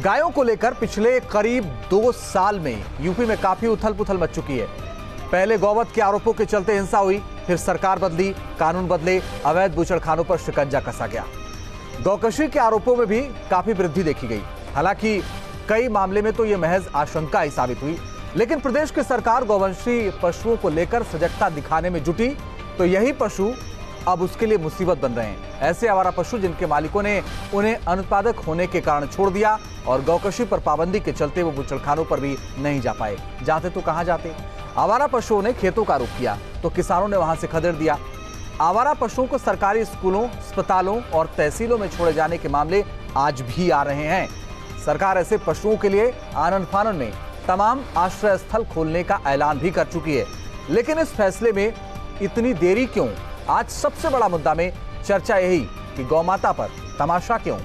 गायों को लेकर पिछले करीब 2 साल में यूपी में काफी उथल पुथल मच चुकी है। पहले गौवध के आरोपों के चलते हिंसा हुई, फिर सरकार बदली, कानून बदले, अवैध बूचड़खानों पर शिकंजा कसा गया। गौकशी के आरोपों में भी काफी वृद्धि देखी गई। हालांकि कई मामले में तो यह महज आशंका ही साबित हुई, लेकिन प्रदेश की सरकार गौवंशी पशुओं को लेकर सजगता दिखाने में जुटी तो यही पशु अब उसके लिए मुसीबत बन रहे हैं। ऐसे आवारा पशु जिनके मालिकों ने उन्हें अनुत्पादक होने के कारण छोड़ दिया और गौकशी पर पाबंदी के चलते वो बूचड़खानों पर भी नहीं जा पाए। जाते तो कहां जाते। आवारा पशुओं ने खेतों का रुख किया तो किसानों ने वहां से खदेड़ दिया। आवारा पशुओं को सरकारी स्कूलों, अस्पतालों और तहसीलों में छोड़े जाने के मामले आज भी आ रहे हैं। सरकार ऐसे पशुओं के लिए आनन फानन में तमाम आश्रय स्थल खोलने का ऐलान भी कर चुकी है। लेकिन इस फैसले में इतनी देरी क्यों? आज सबसे बड़ा मुद्दा में चर्चा यही कि गौमाता पर तमाशा क्यों।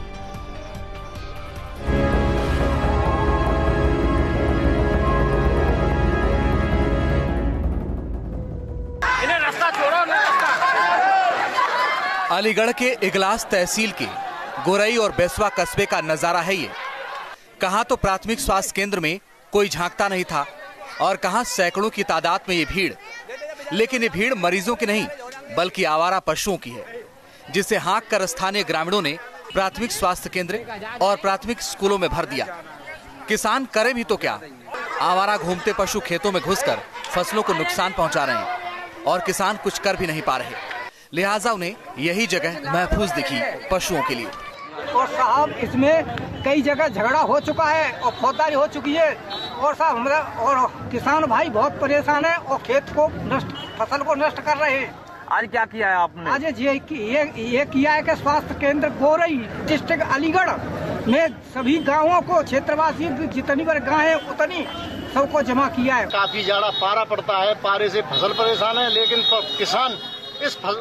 इन्हें रास्ता छोड़ो, अलीगढ़ के इगलास तहसील के गोरई और बेसवा कस्बे का नजारा है ये। कहां तो प्राथमिक स्वास्थ्य केंद्र में कोई झांकता नहीं था और कहां सैकड़ों की तादाद में ये भीड़। लेकिन ये भीड़ मरीजों की नहीं बल्कि आवारा पशुओं की है, जिसे हाँक कर स्थानीय ग्रामीणों ने प्राथमिक स्वास्थ्य केंद्र और प्राथमिक स्कूलों में भर दिया। किसान करे भी तो क्या, आवारा घूमते पशु खेतों में घुसकर फसलों को नुकसान पहुंचा रहे हैं और किसान कुछ कर भी नहीं पा रहे। लिहाजा उन्हें यही जगह महफूज दिखी पशुओं के लिए। और साहब इसमें कई जगह झगड़ा हो चुका है और फौजदारी हो चुकी है और साहब हमारा और किसान भाई बहुत परेशान है और खेत को नष्ट, फसल को नष्ट कर रहे हैं। आज क्या किया है आपने? आज ये किया है कि स्वास्थ्य केंद्र गोरई डिस्ट्रिक्ट अलीगढ़ में सभी गांवों को, क्षेत्रवासी जितनी बार गाँव है उतनी सबको जमा किया है। काफी ज्यादा पारा पड़ता है, पारे से फसल परेशान है, लेकिन किसान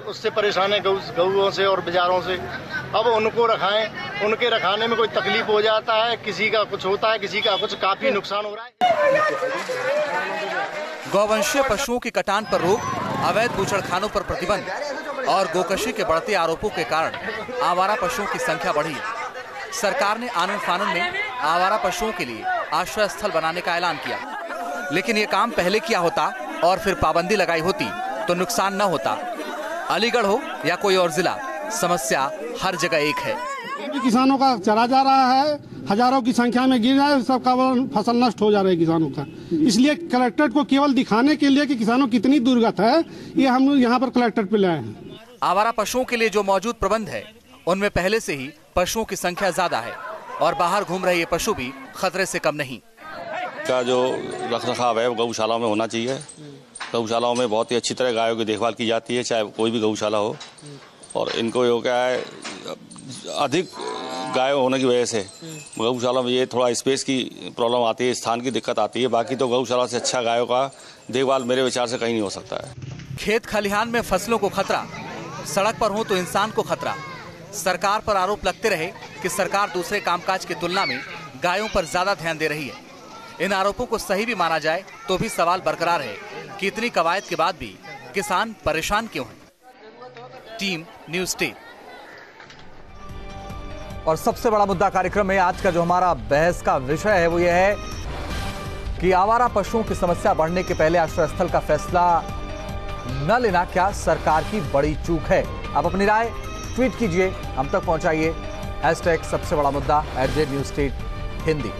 उससे परेशान है गऊओं से और बाजारों से। अब उनको रखाएं, उनके रखाने में कोई तकलीफ हो जाता है, किसी का कुछ होता है, किसी का कुछ, काफी नुकसान हो रहा है। गौवंशीय पशुओं की कटान पर रोक, अवैध बूचड़खानों पर प्रतिबंध और गोकशी के बढ़ते आरोपों के कारण आवारा पशुओं की संख्या बढ़ी। सरकार ने आनन फानन में आवारा पशुओं के लिए आश्रय स्थल बनाने का ऐलान किया, लेकिन ये काम पहले किया होता और फिर पाबंदी लगाई होती तो नुकसान न होता। अलीगढ़ हो या कोई और जिला, समस्या हर जगह एक है। किसानों का चरा जा रहा है, हजारों की संख्या में गिर रहा है, सबका फसल नष्ट हो जा रहा है किसानों का। इसलिए कलेक्ट्रेट को केवल दिखाने के लिए कि किसानों कितनी दुर्गत है, ये हम यहाँ पर कलेक्ट्रेट पे लाए हैं। आवारा पशुओं के लिए जो मौजूद प्रबंध है उनमें पहले से ही पशुओं की संख्या ज्यादा है और बाहर घूम रहे ये पशु भी खतरे से कम नहीं। का जो रखरखाव है गौशालाओं में होना चाहिए। गौशालाओं में बहुत ही अच्छी तरह गायों की देखभाल की जाती है, चाहे कोई भी गौशाला हो। और इनको यो क्या है, अधिक गाय होने की वजह से गौशाला में ये थोड़ा स्पेस की प्रॉब्लम आती है, स्थान की दिक्कत आती है। बाकी तो गौशाला से अच्छा गायों का देखभाल मेरे विचार से कहीं नहीं हो सकता है। खेत खलिहान में फसलों को खतरा, सड़क पर हो तो इंसान को खतरा। सरकार पर आरोप लगते रहे कि सरकार दूसरे कामकाज की तुलना में गायों पर ज्यादा ध्यान दे रही है। इन आरोपों को सही भी माना जाए तो भी सवाल बरकरार है कि इतनी कवायद के बाद भी किसान परेशान क्यों हैं। Team news 10। और सबसे बड़ा मुद्दा कार्यक्रम में आज का जो हमारा बहस का विषय है वो ये है कि आवारा पशुओं की समस्या बढ़ने के पहले आश्रय स्थल का फैसला न लेना क्या सरकार की बड़ी चूक है। आप अपनी राय ट्वीट कीजिए, हम तक पहुंचाइए # सबसे बड़ा मुद्दा @News8 हिंदी।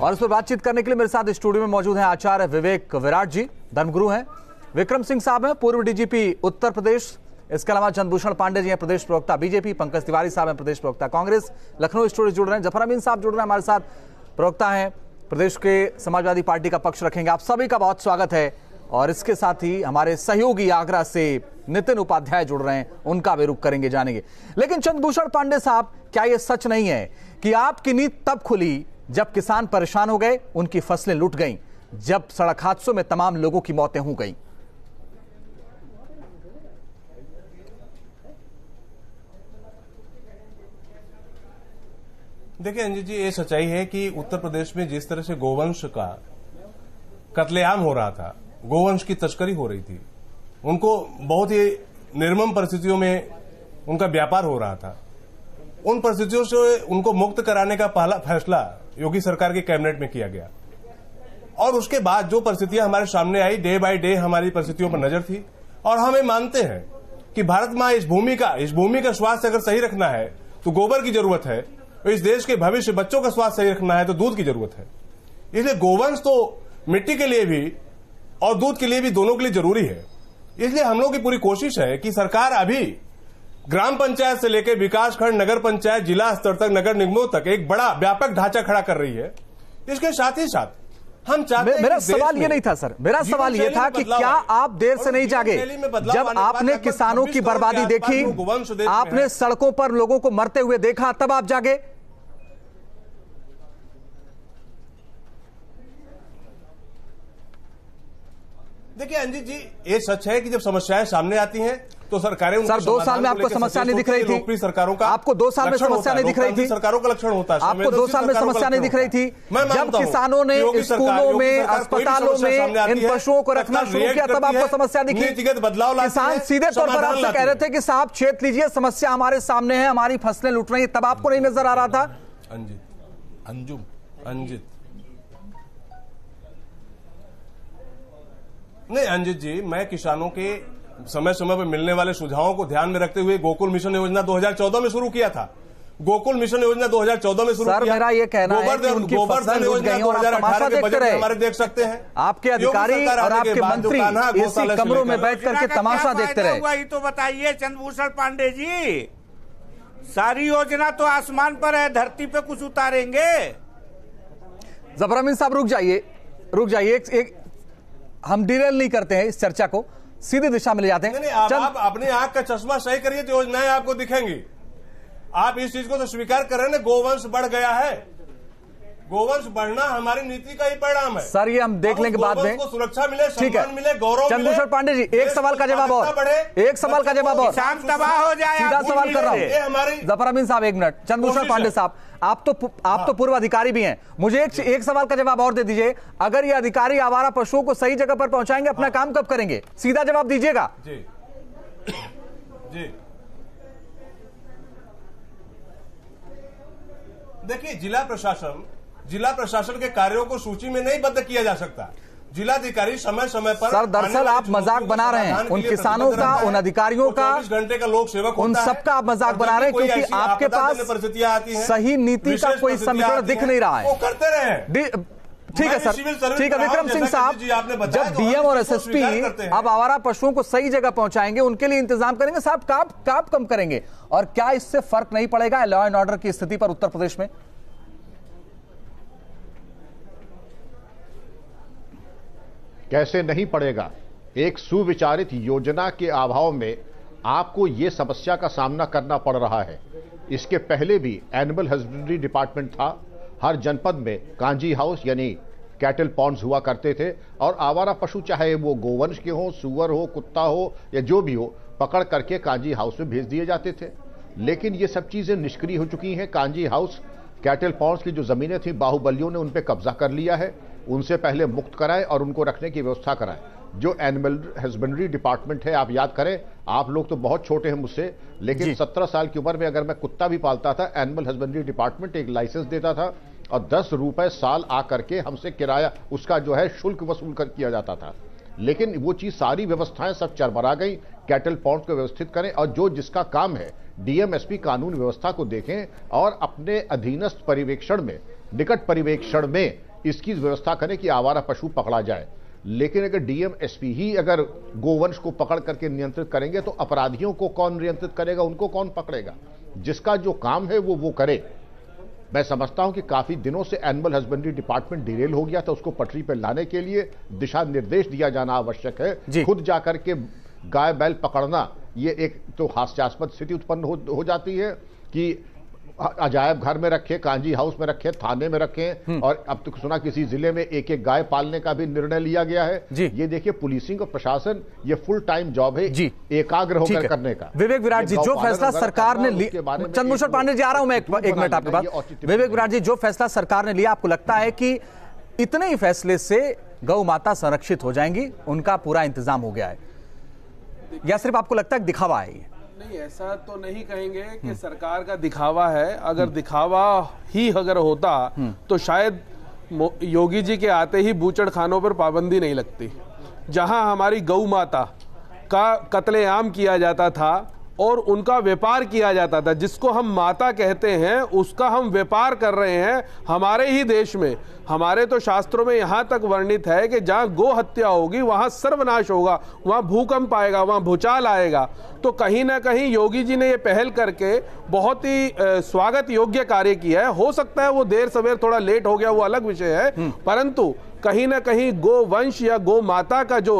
और इस पर बातचीत करने के लिए मेरे साथ स्टूडियो में मौजूद हैं आचार्य विवेक विराट जी, धर्मगुरु हैं, विक्रम सिंह साहब हैं, पूर्व डीजीपी उत्तर प्रदेश, इसके अलावा चंद्रभूषण पांडे जी हैं, प्रदेश प्रवक्ता बीजेपी, पंकज तिवारी साहब हैं, प्रदेश प्रवक्ता कांग्रेस, लखनऊ स्टूडियो जुड़ रहे हैं, जफर अमीन साहब जुड़ रहे हैं हमारे साथ, प्रवक्ता हैं प्रदेश के समाजवादी पार्टी का पक्ष रखेंगे। आप सभी का बहुत स्वागत है। और इसके साथ ही हमारे सहयोगी आगरा से नितिन उपाध्याय जुड़ रहे हैं, उनका भी रुख करेंगे, जानेंगे। लेकिन चंद्रभूषण पांडे साहब, क्या यह सच नहीं है कि आपकी नींद तब खुली जब किसान परेशान हो गए, उनकी फसलें लूट गईं, जब सड़क हादसों में तमाम लोगों की मौतें हो गईं? देखिए अंजित जी, ये सच्चाई है कि उत्तर प्रदेश में जिस तरह से गोवंश का कत्लेआम हो रहा था, गोवंश की तस्करी हो रही थी, उनको बहुत ही निर्मम परिस्थितियों में उनका व्यापार हो रहा था, उन परिस्थितियों से उनको मुक्त कराने का पहला फैसला योगी सरकार की कैबिनेट में किया गया। और उसके बाद जो परिस्थितियां हमारे सामने आई, डे बाय डे हमारी परिस्थितियों पर नजर थी। और हम ये मानते हैं कि भारत मां इस भूमि का स्वास्थ्य अगर सही रखना है तो गोबर की जरूरत है, इस देश के भविष्य बच्चों का स्वास्थ्य सही रखना है तो दूध की जरूरत है। इसलिए गोवंश तो मिट्टी के लिए भी और दूध के लिए भी, दोनों के लिए जरूरी है। इसलिए हम लोग की पूरी कोशिश है कि सरकार अभी ग्राम पंचायत से लेकर विकास खंड, नगर पंचायत, जिला स्तर तक, नगर निगमों तक एक बड़ा व्यापक ढांचा खड़ा कर रही है। इसके साथ ही साथ हम चाहते हैं, मेरा सवाल ये नहीं था सर, मेरा सवाल ये था कि क्या आप देर से नहीं जागे? जब आपने किसानों की बर्बादी देखी, आपने सड़कों पर लोगों को मरते हुए देखा, तब आप जागे? देखिए अंजित जी, ये सच है कि जब समस्याएं सामने आती हैं तो सरकारें, सर 2 साल में आपको समस्या नहीं दिख रही थी? लोकप्रिय सरकारों का आपको 2 साल में समस्या नहीं दिख रही थी? सरकारों का लक्षण होता है। आपको 2 साल में समस्या नहीं दिख रही थी? जब किसानों ने स्कूलों में, अस्पतालों में इन पशुओं को रखना शुरू किया, तब आपको समस्या दिखी? किसान सीधे तौर पर आपसे कह रहे थे कि साहब छेद लीजिए, समस्या हमारे सामने है, हमारी फसलें लुट रही है, तब आपको नहीं नजर आ रहा था? अंजित नहीं अंजित जी, मैं किसानों के समय समय पर मिलने वाले सुझावों को ध्यान में रखते हुए गोकुल मिशन योजना 2014 में शुरू किया था। गोकुल मिशन योजना 2014 में शुरू किया। मेरा ये कहना है कि उनकी फसल लुट गई और आप तमाशा देखते रहे। हमारे देख सकते हैं आपके अधिकारी और आपके मंत्री एसी कमरों में बैठ करके तमाशा देखते रहे। तो बताइए चंद्रभूषण पांडे जी, सारी योजना तो आसमान पर है, धरती पे कुछ उतारेंगे? जफर अमीन साहब रुक जाइए, एक हम डिरेल नहीं करते हैं इस चर्चा को, सीधी दिशा में ले जाते हैं। आप अपनी आंख का चश्मा सही करिए तो योजनाएं आपको दिखेंगी। आप इस चीज को तो स्वीकार कर रहे हैं ना, गोवंश बढ़ गया है। गोवंश बढ़ना हमारी नीति का ही परिणाम है। सर ये हम देख लेंगे बाद में। सुरक्षा मिले, सम्मान मिले, गौरव मिले। चंद्रभूषण पांडे जी, एक सवाल का जवाब और, एक सवाल का जवाब और, किसान तबाह हो जाए। सीधा सवाल कर रहा हूं। जफर अमीन साहब एक मिनट, चंद्रभूषण पांडे साहब, आप तो पूर्व अधिकारी भी हैं, मुझे एक सवाल का जवाब और दे दीजिए। अगर ये अधिकारी आवारा पशुओं को सही जगह पर पहुंचाएंगे, अपना काम कब करेंगे? सीधा जवाब दीजिएगा। जी देखिए, जिला प्रशासन के कार्यों को सूची में नहीं बद्ध किया जा सकता। जिलाधिकारी समय समय पर, सर दरअसल आप मजाक बना रहे हैं उन किसानों का, उन अधिकारियों का, 24 घंटे का लोक सेवक, उन सबका आप मजाक बना रहे हैं, क्योंकि आपके पास परिस्थितियां आती हैं, सही नीति का कोई समीकरण दिख नहीं रहा है। वो करते रहे। ठीक है सर, ठीक है विक्रम सिंह साहब, जब डीएम और एसएसपी अब आवारा पशुओं को सही जगह पहुंचाएंगे, उनके लिए इंतजाम करेंगे, साहब काप कम करेंगे, और क्या इससे फर्क नहीं पड़ेगा लॉ एंड ऑर्डर की स्थिति पर उत्तर प्रदेश में? कैसे नहीं पड़ेगा? एक सुविचारित योजना के अभाव में आपको ये समस्या का सामना करना पड़ रहा है। इसके पहले भी एनिमल हस्बेंड्री डिपार्टमेंट था, हर जनपद में कांजी हाउस यानी कैटल पॉन्ड्स हुआ करते थे, और आवारा पशु चाहे वो गोवंश के हो, सुअर हो, कुत्ता हो या जो भी हो, पकड़ करके कांजी हाउस में भेज दिए जाते थे। लेकिन ये सब चीजें निष्क्रिय हो चुकी हैं। कांजी हाउस, कैटल पॉन्ड्स की जो जमीनें थी, बाहुबलियों ने उन पर कब्जा कर लिया है। उनसे पहले मुक्त कराएं और उनको रखने की व्यवस्था कराएं। जो एनिमल हस्बेंड्री डिपार्टमेंट है, आप याद करें, आप लोग तो बहुत छोटे हैं मुझसे, लेकिन 17 साल की उम्र में अगर मैं कुत्ता भी पालता था, एनिमल हस्बेंड्री डिपार्टमेंट एक लाइसेंस देता था और 10 रुपए साल आ करके हमसे किराया, उसका जो है शुल्क वसूल किया जाता था। लेकिन वो चीज, सारी व्यवस्थाएं सब चरमरा गई। कैटल पॉन्ड्स को व्यवस्थित करें और जो जिसका काम है, डीएम एसपी कानून व्यवस्था को देखें और अपने अधीनस्थ पर्यवेक्षण में, निकट पर्यवेक्षण में इसकी व्यवस्था करें कि आवारा पशु पकड़ा जाए। लेकिन अगर डीएम एसपी ही अगर गोवंश को पकड़ करके नियंत्रित करेंगे तो अपराधियों को कौन नियंत्रित करेगा, उनको कौन पकड़ेगा? जिसका जो काम है वो करे। मैं समझता हूं कि काफी दिनों से एनिमल हस्बेंड्री डिपार्टमेंट डिरेल हो गया था, उसको पटरी पर लाने के लिए दिशा निर्देश दिया जाना आवश्यक है। खुद जाकर के गाय बैल पकड़ना, ये एक तो हास्यास्पद स्थिति उत्पन्न हो जाती है कि अजायब घर में रखे, कांजी हाउस में रखे, थाने में रखे, और अब तक सुना किसी जिले में एक एक गाय पालने का भी निर्णय लिया गया है। ये देखिए, पुलिसिंग और प्रशासन ये फुल टाइम जॉब है एकाग्र होकर करने का। विवेक विराट जी, जो फैसला सरकार ने लिया, चंद्रभूषण पांडे जी आ रहा हूं मैं एक मिनट आपके पास। विवेक विराट जी, जो फैसला सरकार ने लिया, आपको लगता है कि इतने ही फैसले से गौ माता संरक्षित हो जाएंगी, उनका पूरा इंतजाम हो गया है, या सिर्फ आपको लगता है दिखावा है? नहीं, ऐसा तो नहीं कहेंगे कि सरकार का दिखावा है। अगर दिखावा ही अगर होता तो शायद योगी जी के आते ही बूचड़खानों पर पाबंदी नहीं लगती। जहां हमारी गौ माता का कत्लेआम किया जाता था और उनका व्यापार किया जाता था, जिसको हम माता कहते हैं उसका हम व्यापार कर रहे हैं हमारे ही देश में। हमारे तो शास्त्रों में यहां तक वर्णित है कि जहां गो हत्या होगी वहां सर्वनाश होगा, वहां भूकंप आएगा, वहां भूचाल आएगा। तो कहीं ना कहीं योगी जी ने ये पहल करके बहुत ही स्वागत योग्य कार्य किया है। हो सकता है वो देर सवेर थोड़ा लेट हो गया, वो अलग विषय है, परंतु कहीं ना कहीं गो वंश या गो माता का जो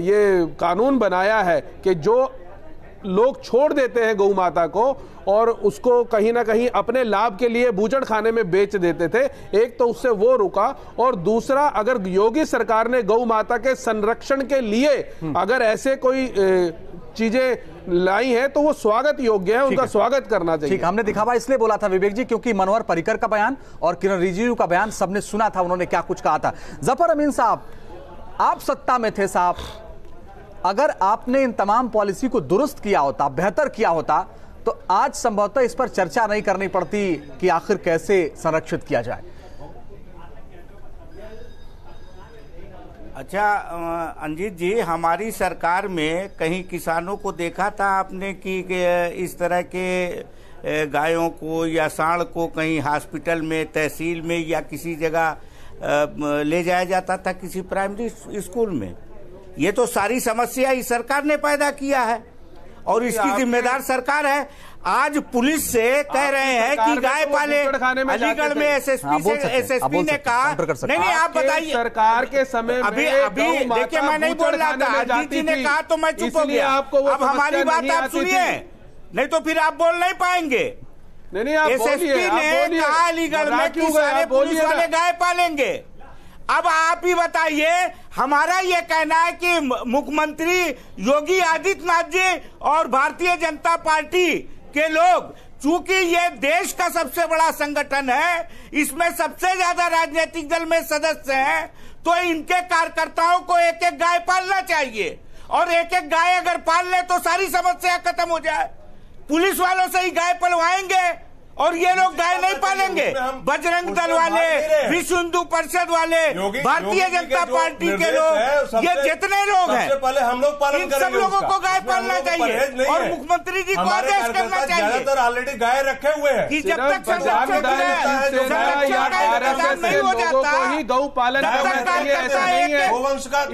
ये कानून बनाया है कि जो लोग छोड़ देते हैं गौ माता को और उसको कहीं ना कहीं अपने लाभ के लिए बूचड़खाने में बेच देते थे, एक तो उससे वो रुका, और दूसरा अगर योगी सरकार ने गौ माता के संरक्षण के लिए अगर ऐसे कोई चीजें लाई हैं तो वो स्वागत योग्य है, उनका स्वागत करना चाहिए। ठीक, हमने दिखावा इसलिए बोला था विवेक जी क्योंकि मनोहर पर्रिकर का बयान और किरण रिजिजू का बयान सबने सुना था, उन्होंने क्या कुछ कहा था। जफर अमीन साहब, आप सत्ता में थे साहब, अगर आपने इन तमाम पॉलिसी को दुरुस्त किया होता, बेहतर किया होता, तो आज संभवतः इस पर चर्चा नहीं करनी पड़ती कि आखिर कैसे संरक्षित किया जाए। अच्छा अंजित जी, हमारी सरकार में कहीं किसानों को देखा था आपने कि इस तरह के गायों को या सांड को कहीं हॉस्पिटल में, तहसील में या किसी जगह ले जाया जाता था किसी प्राइमरी स्कूल में? ये तो सारी समस्या इस सरकार ने पैदा किया है और इसकी जिम्मेदार सरकार है। आज पुलिस से कह रहे हैं कि गाय पाले, अलीगढ़ में एसएसपी ने कहा, नहीं आप बताइए, सरकार के समय अभी देखिए मैं नहीं बोल रहा था, अजीत जी ने कहा तो मैं चुप हो गया। अब हमारी बात आप सुनिए, नहीं तो फिर आप बोल नहीं पाएंगे। नहीं, एसएसपी ने कहा अलीगढ़ में कि सारे पुलिस वाले गाय पालेंगे। अब आप ही बताइए, हमारा ये कहना है कि मुख्यमंत्री योगी आदित्यनाथ जी और भारतीय जनता पार्टी के लोग, चूंकि ये देश का सबसे बड़ा संगठन है, इसमें सबसे ज्यादा राजनीतिक दल में सदस्य हैं, तो इनके कार्यकर्ताओं को एक एक गाय पालना चाहिए और एक एक गाय अगर पाल ले तो सारी समस्या खत्म हो जाए। पुलिस वालों से ही गाय पलवाएंगे और ये लोग गाय नहीं पालेंगे। बजरंग दल वाले, विश्व हिंदू परिषद वाले, भारतीय जनता पार्टी के लोग, ये जितने लोग हैं, पहले हम लोग पालन इन सब लोगों को गाय पालना चाहिए और मुख्यमंत्री जी को आदेश करना चाहिए। ज्यादातर ऑलरेडी गाय रखे हुए हैं कि जब तक संरक्षण नहीं हो जाता, गौ पालन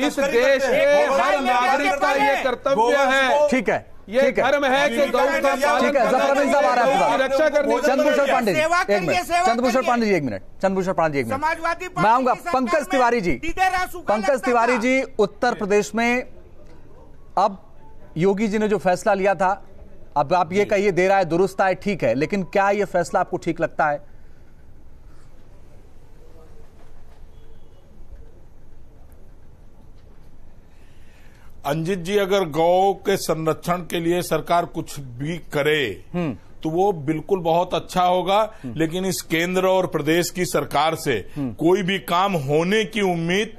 इस देश के हर नागरिक का ये कर्तव्य है। ठीक है, ये धर्म है कि गौ का ठीक है। जफर अमीन साहब आ रहे हैं, रक्षा करनी। चंद्रभूषण पांडे जी एक मिनट, चंद्रभूषण पांडे जी एक मिनट, चंद्रभूषण पांडे जी एक मिनट, मैं आऊंगा। पंकज तिवारी जी, पंकज तिवारी जी, उत्तर प्रदेश में अब योगी जी ने जो फैसला लिया था, अब आप ये कहिए दे रहा है दुरुस्त है, ठीक है, लेकिन क्या ये फैसला आपको ठीक लगता है? अंजित जी, अगर गौ के संरक्षण के लिए सरकार कुछ भी करे तो वो बिल्कुल बहुत अच्छा होगा, लेकिन इस केंद्र और प्रदेश की सरकार से कोई भी काम होने की उम्मीद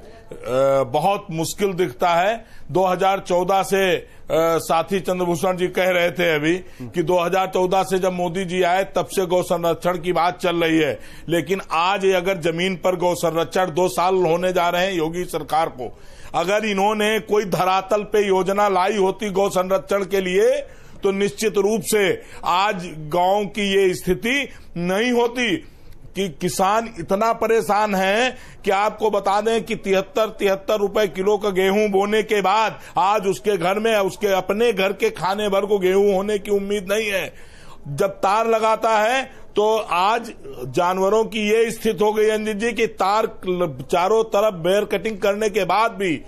बहुत मुश्किल दिखता है। 2014 से साथी चंद्रभूषण जी कह रहे थे अभी कि 2014 से जब मोदी जी आए तब से गौ संरक्षण की बात चल रही है, लेकिन आज अगर जमीन पर गौ संरक्षण 2 साल होने जा रहे हैं योगी सरकार को, अगर इन्होंने कोई धरातल पे योजना लाई होती गौ संरक्षण के लिए तो निश्चित रूप से आज गांव की ये स्थिति नहीं होती कि किसान इतना परेशान है कि आपको बता दें कि 73 रुपए किलो का गेहूं बोने के बाद आज उसके घर में उसके अपने घर के खाने भर को गेहूं होने की उम्मीद नहीं है। जब तार लगाता है तो आज जानवरों की ये स्थिति हो गई अंजित जी कि तार चारों तरफ बेयर कटिंग करने के बाद भी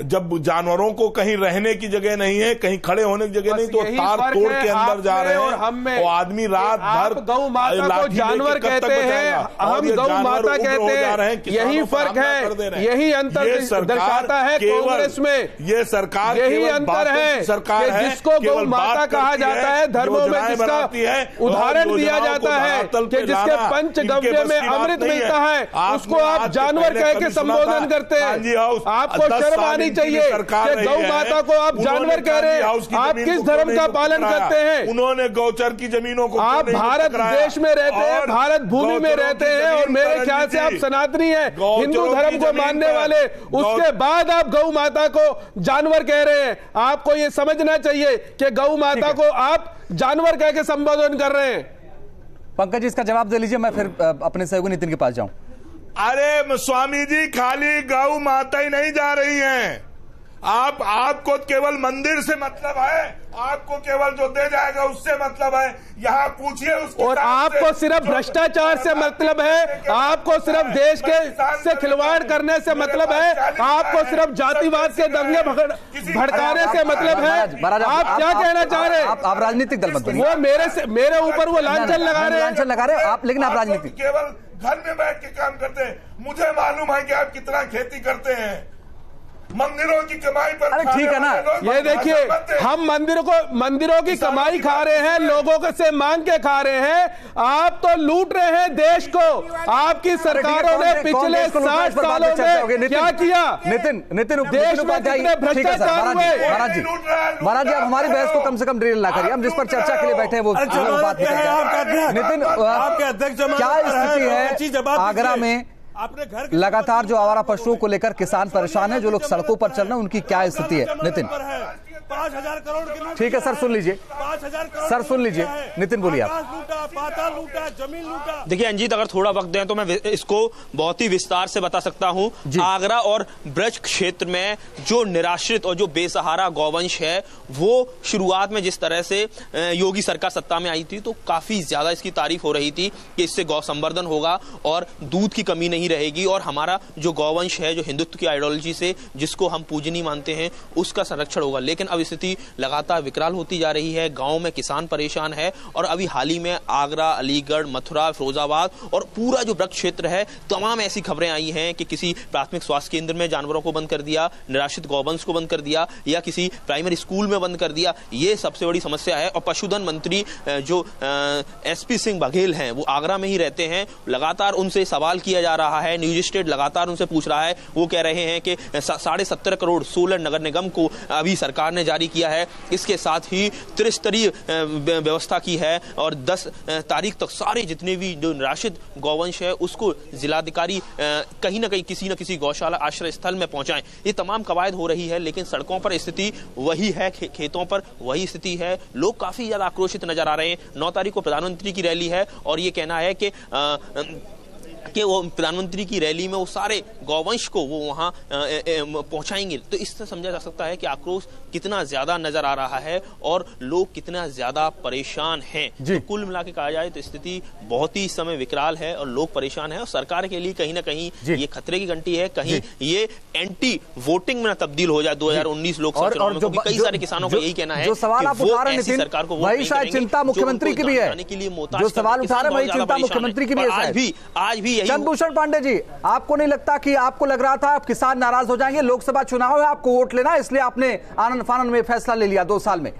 जब जानवरों को कहीं रहने की जगह नहीं है, कहीं खड़े होने की जगह नहीं, तो तार तोड़ के अंदर जा रहे हैं और आदमी रात भर गौ माता को जानवर कहते हैं, हम गौ माता कहते हैं, यही फर्क है, यही अंतर दर्शाता है कांग्रेस में। ये सरकार यही अंतर है, सरकार है जिसको गौ माता कहा जाता है, धर्मों में जिसका उदाहरण दिया जाता है कि जिसके पंचगव्य में अमृत मिलता है, उसको आप जानवर कह के संबोधन करते हैं। आपको शर्म नहीं चाहिए कि गौ माता को आप जानवर कह रहे हैं। आप किस धर्म का पालन करते हैं? उन्होंने गौचर की जमीनों को, आप भारत देश में रहते हैं, भारत भूमि में रहते हैं, और मेरे ख्याल से आप सनातनी हैं, हिंदू धर्म को मानने वाले। उसके बाद आप गौ माता को जानवर कह रहे हैं। आपको ये समझना चाहिए कि गौ माता को आप जानवर कह के संबोधन कर रहे हैं। पंकज जी इसका जवाब दे लीजिए, मैं फिर अपने सहयोगी नितिन के पास जाऊं। अरे स्वामी जी, खाली गौ माता ही नहीं जा रही हैं। आपको केवल मंदिर से मतलब है, आपको केवल जो दे जाएगा उससे मतलब है। यहाँ पूछिए उसके, और आपको सिर्फ भ्रष्टाचार से मतलब है, आपको सिर्फ देश के से खिलवाड़ करने से मतलब है, आपको सिर्फ जातिवाद के दंगे भड़काने से मतलब है। आप क्या कहना चाह रहे हैं? आप राजनीतिक दल मत बनिए। वो मेरे ऊपर वो लांछन लगा रहे हैं आप, लेकिन आप राजनीतिक केवल घर में बैठ के काम करते हैं। मुझे मालूम है कि आप कितना खेती करते हैं, मंदिरों की कमाई पर। अरे ठीक है ना, ये देखिए, हम मंदिरों की कमाई खा रहे हैं, लोगों को से मांग के खा रहे हैं। आप तो लूट रहे हैं देश को। आपकी सरकारों ने पिछले 60 सालों में क्या किया? नितिन देश में कितने भ्रष्टाचार हुए? महाराज जी, आप हमारी बहस को कम से कम ड्रिल ना करिए। हम जिस पर चर्चा के लिए बैठे हैं वो बात नितिन, क्या स्थिति है आगरा में? लगातार जो आवारा पशुओं को लेकर किसान परेशान है, जो लोग सड़कों पर चल रहे हैं, उनकी क्या स्थिति है? नितिन 5,000 करोड़, ठीक है सर, सुन लीजिए 5,000 करोड़ सर, सुन लीजिए। नितिन बोलिए आप। पाताल लूटा, जमीन लूटा। देखिए अंजीत, अगर थोड़ा वक्त दें तो मैं इसको बहुत ही विस्तार से बता सकता हूं। आगरा और ब्रज क्षेत्र में जो निराश्रित और जो बेसहारा गौवंश है, वो शुरुआत में जिस तरह से योगी सरकार सत्ता में आई थी तो काफी ज्यादा इसकी तारीफ हो रही थी कि इससे गौ संवर्धन होगा और दूध की कमी नहीं रहेगी, और हमारा जो गौवंश है, जो हिंदुत्व की आइडियोलॉजी से जिसको हम पूजनीय मानते हैं, उसका संरक्षण होगा। लेकिन अब स्थिति लगातार विकराल होती जा रही है। गांव में किसान परेशान है, और अभी हाल ही में आगरा, अलीगढ़, मथुरा, फिरोजाबाद और पूरा जो ब्रज क्षेत्र है, तमाम ऐसी खबरें आई हैं कि किसी प्राथमिक स्वास्थ्य केंद्र में जानवरों को बंद कर दिया, निराश्रित गौवंश को बंद कर दिया, या किसी प्राइमरी स्कूल में बंद कर दिया। ये सबसे बड़ी समस्या है। और पशुधन मंत्री जो एसपी सिंह बघेल हैं, वो आगरा में ही रहते हैं। लगातार उनसे सवाल किया जा रहा है, न्यूज स्टेट लगातार उनसे पूछ रहा है। वो कह रहे हैं कि 17.5 करोड़ सोलर नगर निगम को अभी सरकार ने जारी किया है। इसके साथ ही त्रिस्तरीय व्यवस्था की है, और 10 तारीख तक सारे जितने भी जो निराश्रित गौवंश है उसको जिलाधिकारी कहीं ना कहीं किसी न किसी गौशाला आश्रय स्थल में पहुंचाएं। ये तमाम कवायद हो रही है, लेकिन सड़कों पर स्थिति वही है, खेतों पर वही स्थिति है। लोग काफी ज्यादा आक्रोशित नजर आ रहे हैं। 9 तारीख को प्रधानमंत्री की रैली है, और ये कहना है कि वो प्रधानमंत्री की रैली में वो सारे गौवंश को वो वहां पहुंचाएंगे। तो इससे समझा जा सकता है कि आक्रोश कितना ज्यादा नजर आ रहा है और लोग कितना ज्यादा परेशान हैं। तो कुल मिला के कहा जाए तो स्थिति बहुत ही इस समय विकराल है और लोग परेशान हैं, और सरकार के लिए कहीं ना कहीं ये खतरे की घंटी है। कहीं ये एंटी वोटिंग में तब्दील हो जाए 2019 लोकसभा चुनाव में। कई सारे किसानों का यही कहना है जो सवाल आप उठा रहे हैं सरकार को वही शायद चिंता मुख्यमंत्री की भी है, जो सवाल उठा रहे हैं वही चिंता मुख्यमंत्री की भी है। आज भी चंद्रभूषण पांडे जी, आपको नहीं लगता कि आपको लग रहा था आप किसान नाराज हो जाएंगे, लोकसभा चुनाव है, आपको वोट लेना, इसलिए आपने आनंद फानन में फैसला ले लिया 2 साल में?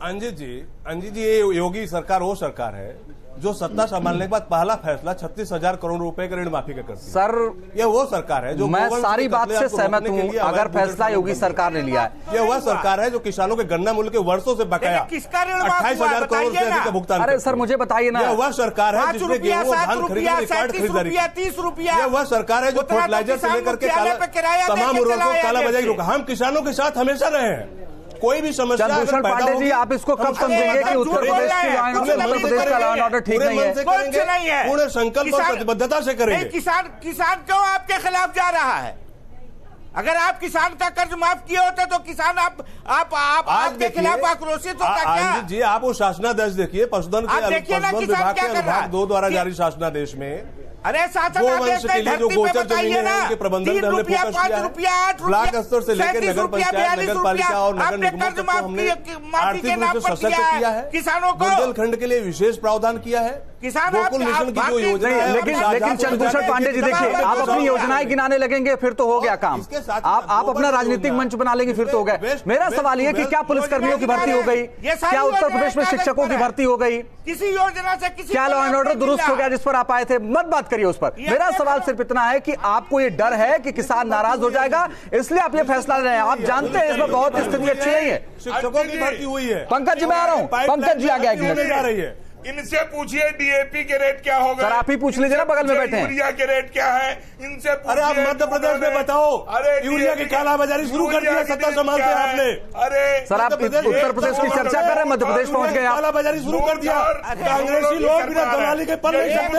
अंजित जी, ये योगी सरकार वो सरकार है जो सत्ता संभालने के बाद पहला फैसला 36,000 करोड़ रुपए का ऋण माफी का करती है। सर, ये वो सरकार है जो, मैं सारी बात से सहमत हूँ, अगर फैसला योगी सरकार ने लिया है। ये वह सरकार है जो किसानों के गन्ना मूल्य के वर्षों से बकाया 28,000 करोड़ से अधिक का भुगतान। अरे सर, मुझे बताइए ना। यह वह सरकार है जिसने गेहूं धान खरीदने रिकॉर्ड खरीदारी। यह वह सरकार है जो फर्टिलाइजर से लेकर के तमाम उर्वरकों को कालाबाजारी रोका। हम किसानों के साथ हमेशा रहे हैं। कोई भी समस्या चंद्रभूषण पांडे जी, आप इसको कब समझेंगे कि उत्तर प्रदेश का लॉ एंड ऑर्डर ठीक नहीं है? पूरे संकल्प और प्रतिबद्धता से करेंगे। किसान क्यों आपके खिलाफ जा रहा है? अगर आप किसान का कर्ज माफ किए होते तो किसान आपके खिलाफ आक्रोशित होता क्या? जी, आप वो शासनादेश देखिए, पशुधन विभाग के अनुभाग 2 द्वारा जारी शासनादेश में अरे गोवंश के लिए जो गोचर जमीनें हैं उनके प्रबंधन में हमने फोकस किया है। ब्लॉक स्तर से लेकर नगर पंचायत, नगर पालिका और नगर निगमों तक को हमने आर्थिक रूप से सशक्त किया है। किसानों को बुंदेलखंड के लिए विशेष प्रावधान किया है। किसान गोकुल मिशन की जो योजना है, लेकिन चंद्रभूषण पांडे जी देखिए, आप अपनी योजनाएं गिनाने लगेंगे फिर तो हो गया काम। आप अपना राजनीतिक मंच बना लेंगे फिर तो हो गया। मेरा सवाल ये कि क्या पुलिसकर्मियों की भर्ती हो गई, क्या उत्तर प्रदेश में शिक्षकों की भर्ती हो गई, किसी योजना से किसी क्या लॉ एंड ऑर्डर दुरुस्त हो गया जिस पर आप आए थे? मत बात करिए उस पर। मेरा सवाल सिर्फ इतना है कि आपको ये डर है कि किसान नाराज हो जाएगा, इसलिए आप ये फैसला ले रहे हैं। आप जानते हैं इसमें बहुत स्थिति अच्छी नहीं है। शिक्षकों की भर्ती हुई है। पंकज जी मैं आ रहा हूँ, पंकज जी आ गया एक मिनट। जा रही है, इनसे पूछिए डीएपी के रेट क्या हो गए। सर आप ही पूछ लीजिए ना, बगल में बैठे हैं। यूरिया के रेट क्या है इनसे पूछिए। अरे आप मध्य प्रदेश में बताओ, अरे यूरिया की कालाबाजारी शुरू कर दिया सत्ता संभालते आपने। अरे सर आप उत्तर प्रदेश की चर्चा कर रहे हैं, मध्य प्रदेश पहुंच गए आप। कालाबाजारी शुरू कर दिया। कांग्रेसी लोग बिना दलाली के पल नहीं सकते।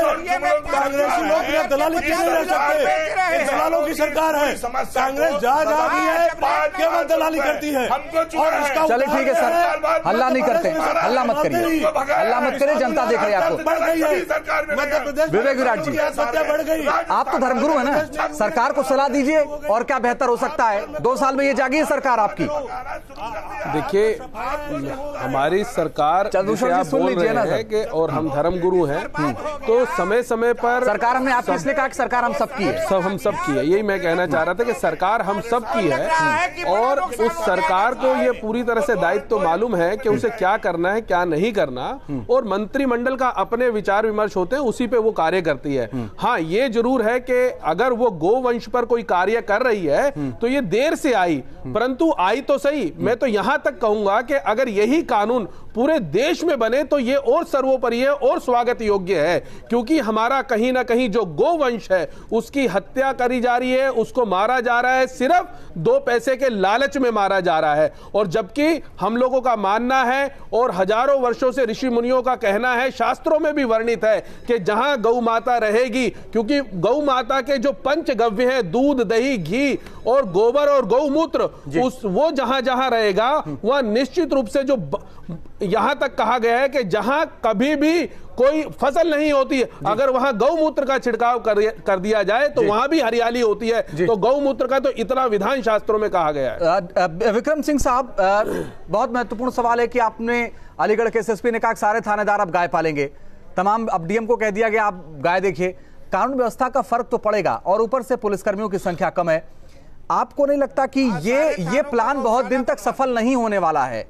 कांग्रेसी लोग बिना दलाली के नहीं रह सकते। दलालों की सरकार है कांग्रेस, जहाँ भी है केवल दलाली करती है। चलिए ठीक है सर, हल्ला नहीं करते, हल्ला मत करिए, हल्ला मत करिए, जनता देख रही है आपको। मध्य प्रदेश विवेक विराट जी, सत्या बढ़ गई। आप तो धर्मगुरु है ना, सरकार को सलाह दीजिए और क्या बेहतर हो सकता है। 2 साल में ये जागी है सरकार आपकी। देखिए हमारी सरकार चंद्रभूषण जी सुन लीजिए ना सर, कि और हम धर्मगुरु हैं तो समय समय पर सरकार हमने आपको इसलिए कहा कि सरकार हम सबकी है, सब हम सबकी है, यही मैं कहना चाह रहा था कि सरकार हम सबकी है और उस सरकार को ये पूरी तरह से दायित्व तो मालूम है कि उसे क्या करना है क्या नहीं करना, और मंत्रिमंडल का अपने विचार विमर्श होते हैं, उसी पे वो कार्य करती है। हाँ ये जरूर है कि अगर वो गोवंश पर कोई कार्य कर रही है तो ये देर से आई, परंतु आई तो सही। मैं तो यहां तक कहूंगा कि अगर यही कानून पूरे देश में बने तो ये और सर्वोपरि है और स्वागत योग्य है, क्योंकि हमारा कहीं ना कहीं जो गोवंश है उसकी हत्या करी जा रही है, उसको मारा जा रहा है, सिर्फ 2 पैसे के लालच में मारा जा रहा है। और जबकि हम लोगों का मानना है और हजारों वर्षों से ऋषि मुनियों का कहना है, शास्त्रों में भी वर्णित है कि जहां गौ माता रहेगी, क्योंकि गौ माता के जो पंचगव्य है दूध दही घी और गोबर और गौमूत्र, वो जहां जहां रहेगा वहां निश्चित रूप से जो यहां तक कहा गया है कि जहां कभी भी कोई फसल नहीं होती है, अगर वहां गौमूत्र का छिड़काव कर दिया जाए तो वहां भी हरियाली होती है। तो गौमूत्र का तो इतना विधान शास्त्रों में कहा गया है। विक्रम सिंह साहब, बहुत महत्वपूर्ण सवाल है कि आपने अलीगढ़ के एसएसपी ने कहा कि सारे थानेदार अब गाय पालेंगे, तमाम अब डीएम को कह दिया गया आप गाय देखिए। कानून व्यवस्था का फर्क तो पड़ेगा और ऊपर से पुलिसकर्मियों की संख्या कम है। आपको नहीं लगता कि ये प्लान बहुत दिन तक सफल नहीं होने वाला है?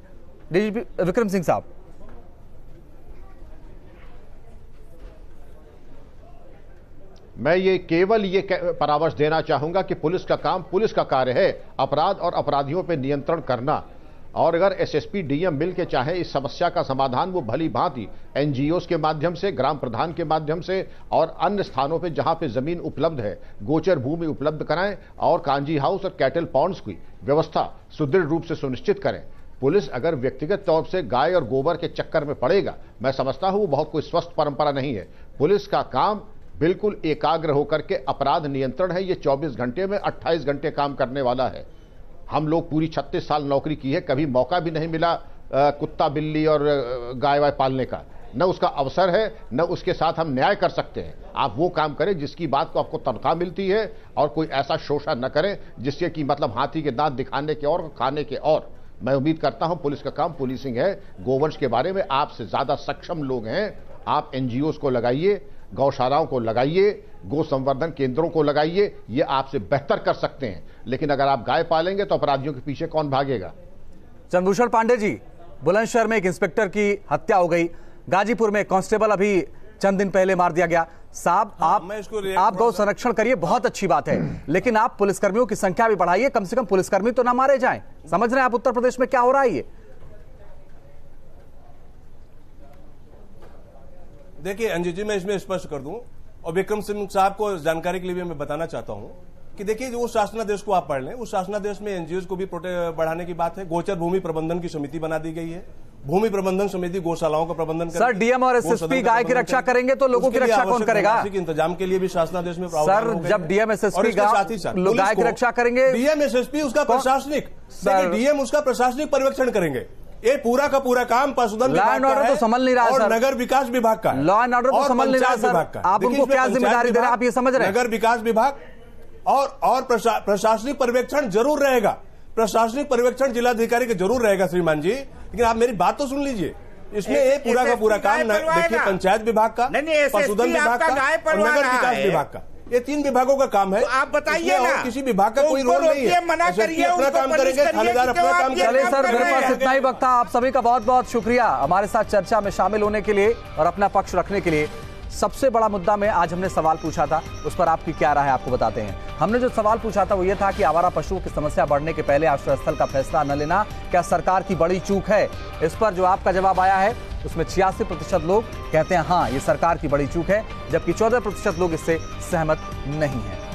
डीजीपी विक्रम सिंह साहब, मैं ये केवल ये परामर्श देना चाहूंगा कि पुलिस का काम पुलिस का कार्य है, अपराध और अपराधियों पर नियंत्रण करना। और अगर एसएसपी डीएम मिल के चाहे इस समस्या का समाधान वो भली भांति एनजीओस के माध्यम से, ग्राम प्रधान के माध्यम से और अन्य स्थानों पे जहां पे जमीन उपलब्ध है गोचर भूमि उपलब्ध कराएं और कांजी हाउस और कैटल पॉन्ड्स की व्यवस्था सुदृढ़ रूप से सुनिश्चित करें। पुलिस अगर व्यक्तिगत तौर से गाय और गोबर के चक्कर में पड़ेगा, मैं समझता हूं वो बहुत कोई स्वस्थ परंपरा नहीं है। पुलिस का काम बिल्कुल एकाग्र होकर के अपराध नियंत्रण है। ये 24 घंटे में 28 घंटे काम करने वाला है। हम लोग पूरी 36 साल नौकरी की है, कभी मौका भी नहीं मिला कुत्ता बिल्ली और गाय वाय पालने का, न उसका अवसर है न उसके साथ हम न्याय कर सकते हैं। आप वो काम करें जिसकी बात को आपको तनख्वाह मिलती है और कोई ऐसा शोषण न करें जिससे कि मतलब हाथी के दांत दिखाने के और खाने के और। मैं उम्मीद करता हूं पुलिस का काम पुलिसिंग है। गोवंश के बारे में आपसे ज्यादा सक्षम लोग हैं। आप एनजीओस को लगाइए, गौशालाओं को लगाइए, गो संवर्धन केंद्रों को लगाइए, ये आपसे बेहतर कर सकते हैं। लेकिन अगर आप गाय पालेंगे तो अपराधियों के पीछे कौन भागेगा? चंद्रभूषण पांडे जी, बुलंदशहर में एक इंस्पेक्टर की हत्या हो गई, गाजीपुर में कांस्टेबल अभी चंद दिन पहले मार दिया गया। साहब आप गौ संरक्षण करिए, बहुत अच्छी बात है, लेकिन आप पुलिसकर्मियों की संख्या भी बढ़ाइए, कम से कम पुलिसकर्मी तो ना मारे जाएं। समझ रहे हैं आप उत्तर प्रदेश में क्या हो रहा है? ये देखिए अंजू जी, मैं इसमें स्पष्ट कर दूं और विक्रम सिंह साहब को जानकारी के लिए मैं बताना चाहता हूं कि देखिए जो शासनादेश को आप पढ़ लें, उस शासनादेश में एनजीओ को भी बढ़ाने की बात है। गोचर भूमि प्रबंधन की समिति बना दी गई है। भूमि प्रबंधन समिति गौशालाओं का प्रबंधन सर, डीएम और एसएसपी गाय की रक्षा करेंगे तो लोगों की रक्षा कौन करेगा? इंतजाम के लिए भी शासनादेश में सर, जब डीएम एसएसपी गाय की रक्षा करेंगे, डीएम एसएसपी उसका प्रशासनिक, डीएम उसका प्रशासनिक पर्यवेक्षण करेंगे। ये पूरा का पूरा काम पशुधन लॉ एंड ऑर्डर तो संभल नहीं रहा और नगर विकास विभाग का। लॉ एंड ऑर्डर तो संभल नहीं रहा सर, आप उनको क्या जिम्मेदारी दे रहे हैं? आप ये समझ रहे हैं? नगर विकास विभाग और प्रशासनिक पर्यवेक्षण जरूर रहेगा। प्रशासनिक पर्यवेक्षण जिलाधिकारी का जरूर रहेगा श्रीमान जी। लेकिन आप मेरी बात तो सुन लीजिए। इसमें ये पूरा का पूरा काम देखिए पंचायत विभाग का, पशुधन विभाग का और नगर विकास विभाग का, ये 3 विभागों का काम है। तो आप बताइए ना, किसी विभाग का कोई रोल नहीं है। मना करिए, अपना काम करेंगे, थानेदार अपना काम चलिए करेंगे। सर, मेरे पास इतना ही वक्त था। आप सभी का बहुत बहुत शुक्रिया हमारे साथ चर्चा में शामिल होने के लिए और अपना पक्ष रखने के लिए। सबसे बड़ा मुद्दा में आज हमने सवाल पूछा था, उस पर आपकी क्या राय है आपको बताते हैं। हमने जो सवाल पूछा था वो ये था कि आवारा पशुओं की समस्या बढ़ने के पहले आश्रय स्थल का फैसला न लेना क्या सरकार की बड़ी चूक है। इस पर जो आपका जवाब आया है उसमें 86% लोग कहते हैं हाँ ये सरकार की बड़ी चूक है, जबकि 14% लोग इससे सहमत नहीं है।